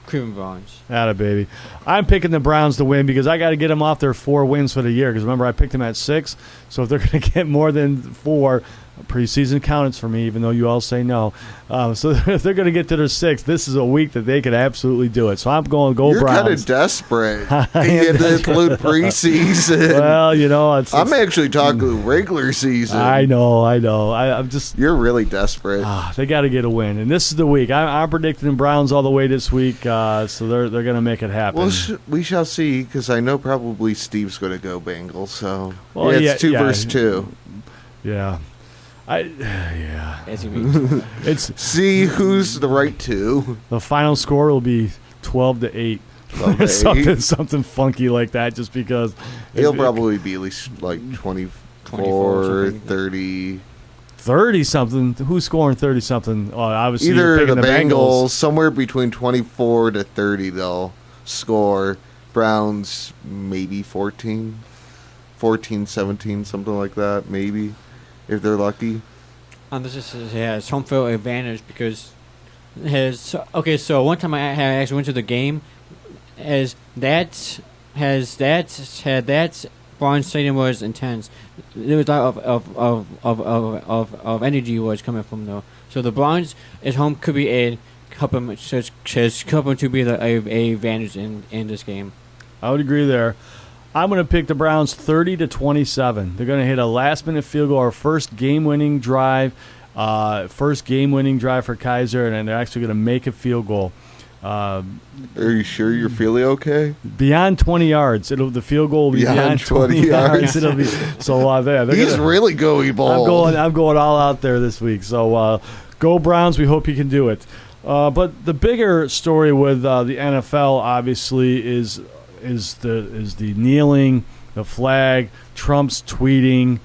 Cleveland Browns. Atta baby. I'm picking the Browns to win because I got to get them off their 4 wins for the year. Because remember, I picked them at 6. So if they're going to get more than 4, preseason counts for me, even though you all say no. So if they're going to get to their 6, this is a week that they could absolutely do it. So I'm going Browns. You're kind of desperate. You had to include preseason. Well, you know, I'm actually talking regular season. I know. I'm just. You're really desperate. They got to get a win, and this is the week. I'm predicting the Browns all the way this week, so they're going to make it happen. Well, we shall see, because I know probably Steve's going to go Bengals. So well, it's 2 versus 2. Yeah. As you mean. It's see who's the right 2. The final score will be 12-8. 12-8. something funky like that, just because It'll probably be at least like 24 30. 30 something. Who's scoring 30 something? Obviously Either you're the picking Bengals, somewhere between 24 to 30 they'll score. Browns maybe 14, 17, something like that, maybe, if they're lucky. This has home field advantage because so one time I actually went to the game that Barnes Stadium was intense. There was a lot of energy was coming from though. So the Browns at home could be help them to be a advantage in this game. I would agree there. I'm going to pick the Browns 30-27. They're going to hit a last-minute field goal, our first game-winning drive for Kaiser, and they're actually going to make a field goal. Are you sure you're feeling okay? Beyond 20 yards. The field goal will be beyond 20 yards. It'll be so there. He's really going bold. I'm going all out there this week. So go Browns. We hope you can do it. But the bigger story with the NFL obviously is the kneeling, the flag, Trump's tweeting,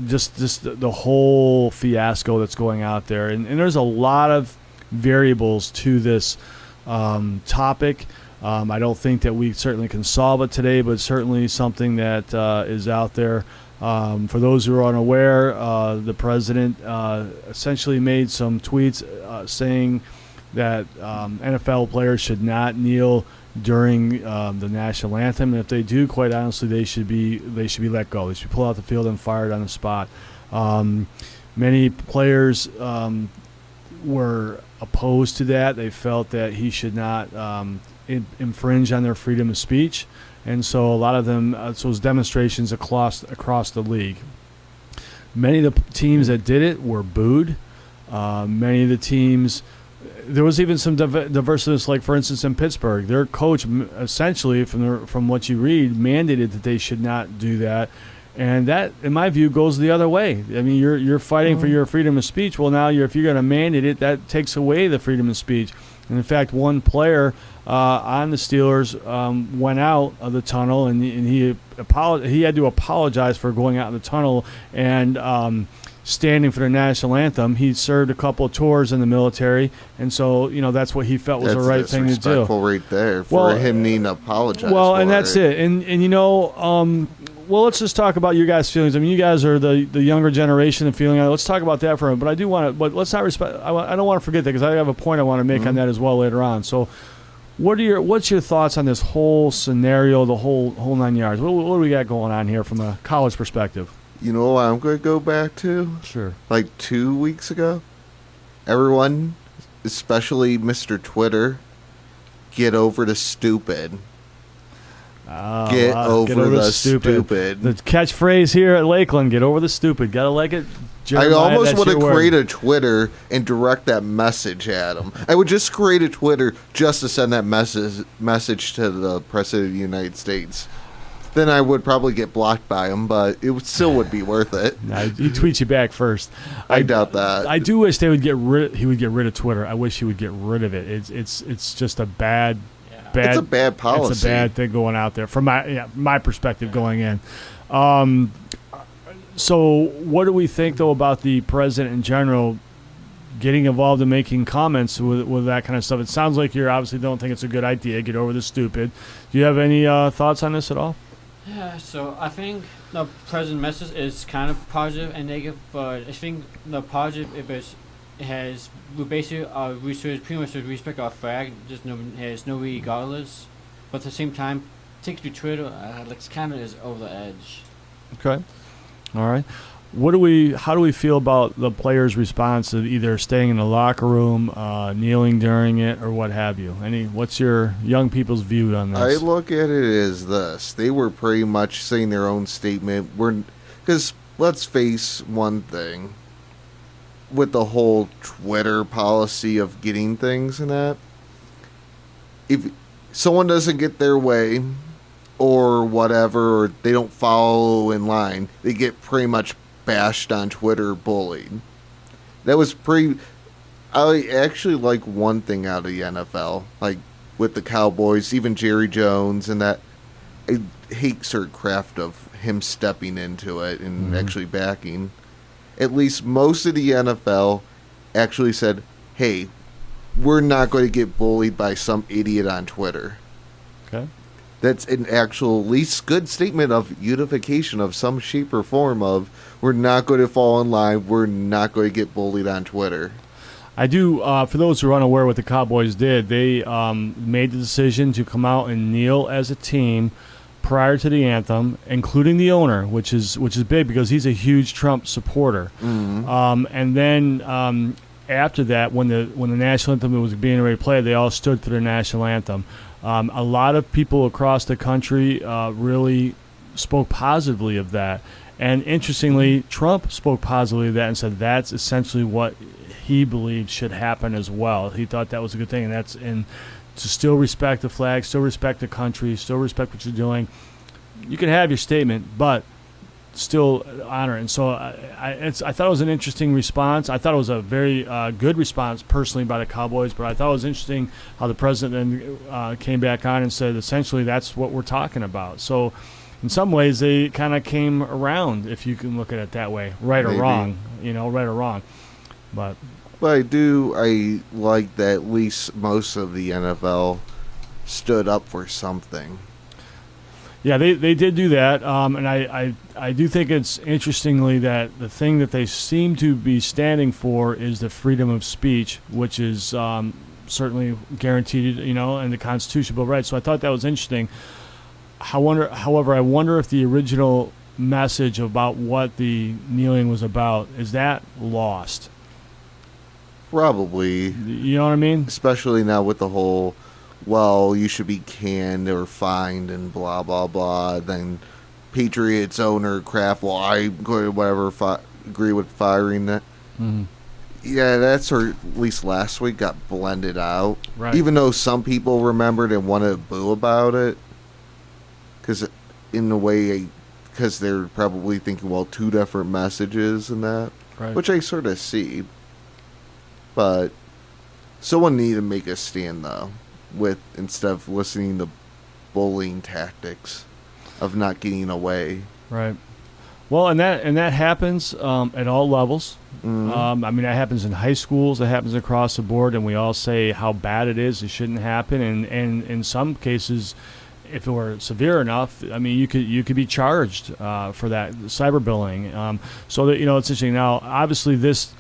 just the whole fiasco that's going out there, and there's a lot of variables to this topic. I don't think that we certainly can solve it today, but certainly something that is out there. For those who are unaware, the president essentially made some tweets saying that NFL players should not kneel during the national anthem, and if they do, quite honestly, they should be let go. They should be pulled out the field and fired on the spot. Many players were opposed to that. They felt that he should not infringe on their freedom of speech, and so a lot of them, so it was demonstrations across the league. Many of the teams that did it were booed. Many of the teams, there was even some diversity, like for instance in Pittsburgh, their coach essentially, from what you read, mandated that they should not do that, and that, in my view, goes the other way. I mean, you're fighting for your freedom of speech. Well, now if you're going to mandate it, that takes away the freedom of speech. And in fact, one player on the Steelers went out of the tunnel, and he had to apologize for going out in the tunnel and standing for the national anthem. He served a couple of tours in the military, and so that's what he felt was the right thing to do. Disrespectful right there for him needing to apologize. Well, and that's it. And well, let's just talk about your guys' feelings. I mean, you guys are the younger generation and feeling. Let's talk about that for a minute. But I do want to. But let's not respect. I don't want to forget that, because I have a point I want to make on that as well later on. So, what's your thoughts on this whole scenario, the whole 9 yards? What do we got going on here from a college perspective? You know what I'm going to go back to? Sure. Like 2 weeks ago, everyone, especially Mr. Twitter, get over the stupid. Get over the stupid. The catchphrase here at Lakeland: "Get over the stupid." Gotta like it. Jeremiah, I almost that's want to your create word. a Twitter and direct that message at him. I would just create a Twitter just to send that message to the President of the United States. Then I would probably get blocked by him, but it still would be worth it. Nah, he tweets you back first. I doubt that. I do wish they would get rid. He would get rid of Twitter. I wish he would get rid of it. It's just a bad. It's a bad policy. It's a bad thing going out there from my perspective going in. So what do we think though about the president in general getting involved in making comments with that kind of stuff? It sounds like you obviously don't think it's a good idea. Get over the stupid. Do you have any thoughts on this at all? Yeah, so I think the president's message is kind of positive and negative, but I think the positive we basically pretty much respect our flag, just has no regardless. But at the same time, take to Twitter, it's kind of is over the edge. Okay, all right. How do we feel about the players' response to either staying in the locker room, kneeling during it, or what have you? What's your young people's view on this? I look at it as this: they were pretty much saying their own statement. Because let's face one thing, with the whole Twitter policy of getting things and that, if someone doesn't get their way or whatever, or they don't follow in line, they get pretty much bashed on Twitter, bullied. That was I actually like one thing out of the NFL, like with the Cowboys, even Jerry Jones, and that. I hate certain craft of him stepping into it and actually backing. At least most of the NFL actually said, hey, we're not going to get bullied by some idiot on Twitter. Okay. That's an actual, at least good statement of unification of some shape or form of, we're not going to fall in line, we're not going to get bullied on Twitter. I do, for those who are unaware what the Cowboys did, they made the decision to come out and kneel as a team prior to the anthem, including the owner, which is big because he's a huge Trump supporter. Mm-hmm. And then after that, when the national anthem was being ready to play, they all stood for the national anthem. A lot of people across the country really spoke positively of that. And interestingly, Trump spoke positively of that and said that's essentially what he believed should happen as well. He thought that was a good thing, and to still respect the flag, still respect the country, still respect what you're doing. You can have your statement, but still honor it. And so I thought it was an interesting response. I thought it was a very good response personally by the Cowboys, but I thought it was interesting how the president then came back on and said essentially that's what we're talking about. So in some ways they kind of came around, if you can look at it that way, right or wrong, right or wrong. But I like that at least most of the NFL stood up for something. Yeah, they did do that, and I do think it's interestingly that the thing that they seem to be standing for is the freedom of speech, which is certainly guaranteed, in the Constitution Bill of Rights. So I thought that was interesting. However, I wonder if the original message about what the kneeling was about, is that lost? Probably. You know what I mean? Especially now with the whole, well, you should be canned or fined and blah, blah, blah. Then Patriots owner Kraft, well, I'm going to agree with firing that. Mm-hmm. Yeah, that's, or at least last week, got blended out. Right. Even though some people remembered and wanted to boo about it. Because in a way, because they're probably thinking, well, two different messages and that. Right. Which I sort of see. But someone need to make a stand, though, instead of listening to bullying tactics of not getting away. Right. Well, and that happens at all levels. Mm-hmm. That happens in high schools. It happens across the board, and we all say how bad it is. It shouldn't happen. And in some cases, if it were severe enough, you could be charged for that cyberbullying. So that it's interesting. Now, obviously, this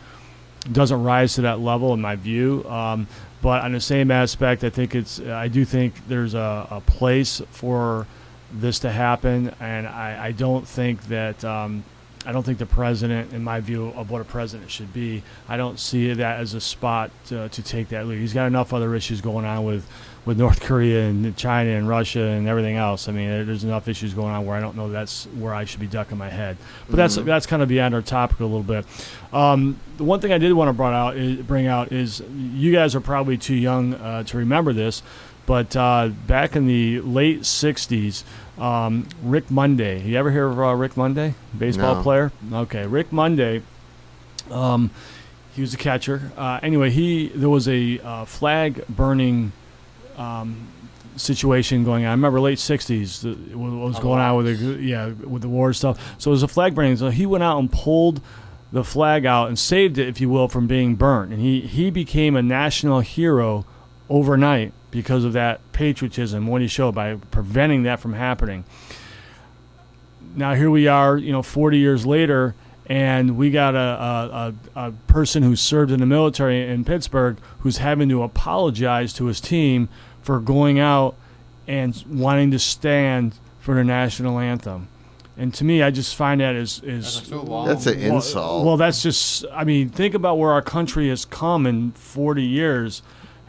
doesn't rise to that level in my view. But on the same aspect, I do think there's a place for this to happen, and I don't think that I don't think the president, in my view of what a president should be, I don't see that as a spot to take that lead. He's got enough other issues going on with North Korea and China and Russia and everything else. I mean, there's enough issues going on where I don't know that's where I should be ducking my head. But that's kind of beyond our topic a little bit. The one thing I did want to bring out is you guys are probably too young to remember this, but back in the late 60s, Rick Monday. You ever hear of Rick Monday, baseball player? Okay, Rick Monday. He was a catcher. Anyway, there was a flag burning situation going on. I remember late 60s what was going on with the war stuff. So it was a flag burning. So he went out and pulled the flag out and saved it, if you will, from being burnt. And he became a national hero overnight because of that patriotism, what he showed by preventing that from happening. Now here we are, 40 years later, and we got a person who served in the military in Pittsburgh who's having to apologize to his team for going out and wanting to stand for the national anthem. And to me, I just find that is that's an insult. Well, that's just, think about where our country has come in 40 years.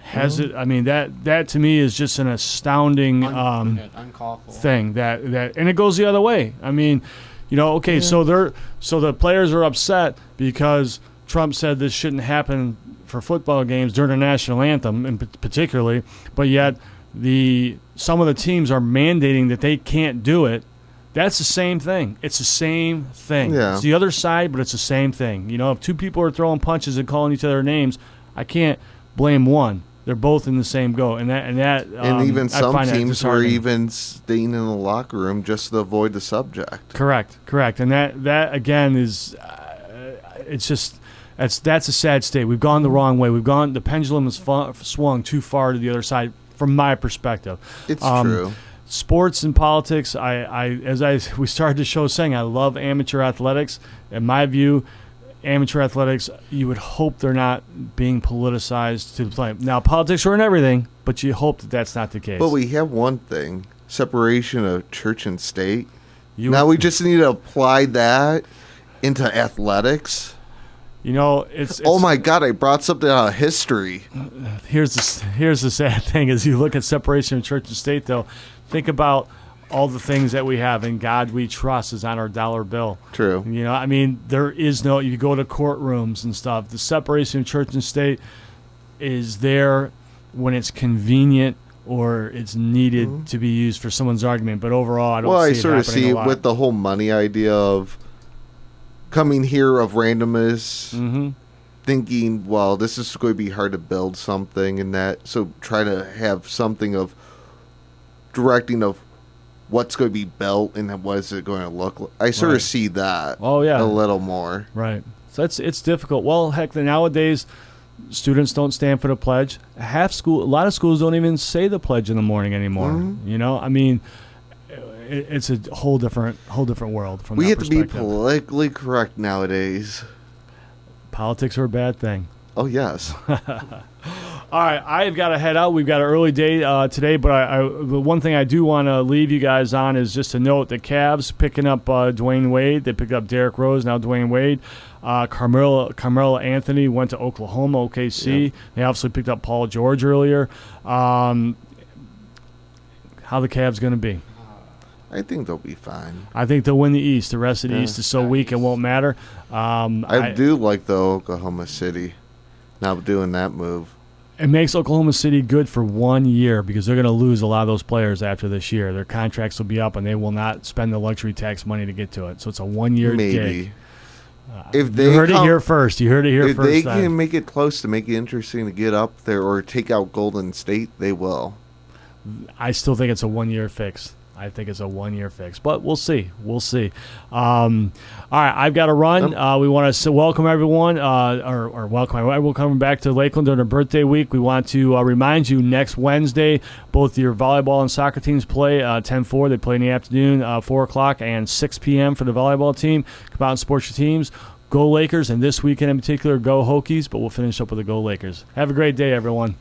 Has it? I mean, that to me is just an astounding thing. That and it goes the other way. I mean, so the players are upset because Trump said this shouldn't happen for football games during the national anthem, in particularly. But yet, some of the teams are mandating that they can't do it. That's the same thing. It's the same thing. Yeah. It's the other side, but it's the same thing. If two people are throwing punches and calling each other names, I can't blame one. They're both in the same goat, and even some teams were even staying in the locker room just to avoid the subject. Correct, and that again is, it's just that's a sad state. We've gone the wrong way. The pendulum has swung too far to the other side, from my perspective. It's true. Sports and politics. We started the show saying I love amateur athletics. In my view, amateur athletics, you would hope they're not being politicized to the point. Now, politics are in everything, but you hope that that's not the case. But we have one thing, separation of church and state. We just need to apply that into athletics. It's oh my God, I brought something out of history. Here's the sad thing is you look at separation of church and state, though. Think about all the things that we have. In God we trust is on our dollar bill. True. There is no, you go to courtrooms and stuff. The separation of church and state is there when it's convenient or it's needed to be used for someone's argument. But overall, I don't see it happening a lot. Well, I sort of see it with the whole money idea of coming here of randomness, thinking, well, this is going to be hard to build something and that. So try to have something of directing of what's going to be built and what is it going to look like. I sort of see that a little more. Right. So it's difficult. Well, heck, nowadays students don't stand for the pledge. A lot of schools don't even say the pledge in the morning anymore. It's a whole different world from that perspective. We have to be politically correct nowadays. Politics are a bad thing. Oh, yes. All right, I've got to head out. We've got an early day today, but the one thing I do want to leave you guys on is just to note the Cavs picking up Dwayne Wade. They picked up Derrick Rose, now Dwayne Wade. Carmelo Anthony went to Oklahoma, OKC. Yeah. They obviously picked up Paul George earlier. How the Cavs going to be? I think they'll be fine. I think they'll win the East. The rest of the East is so weak it won't matter. I do like the Oklahoma City now doing that move. It makes Oklahoma City good for 1 year because they're going to lose a lot of those players after this year. Their contracts will be up, and they will not spend the luxury tax money to get to it. So it's a 1 year gig. If they you heard it here first. You heard it here first. If they can make it close to make it interesting to get up there or take out Golden State, they will. I still think it's a 1 year fix. I think it's a 1 year fix, but we'll see. All right, I've got to run. We want to welcome everyone, or welcome everyone coming back to Lakeland during their birthday week. We want to remind you next Wednesday, both your volleyball and soccer teams play 10-4. They play in the afternoon, 4 o'clock and 6 p.m. for the volleyball team. Come out and support your teams. Go Lakers, and this weekend in particular, go Hokies, but we'll finish up with the Go Lakers. Have a great day, everyone.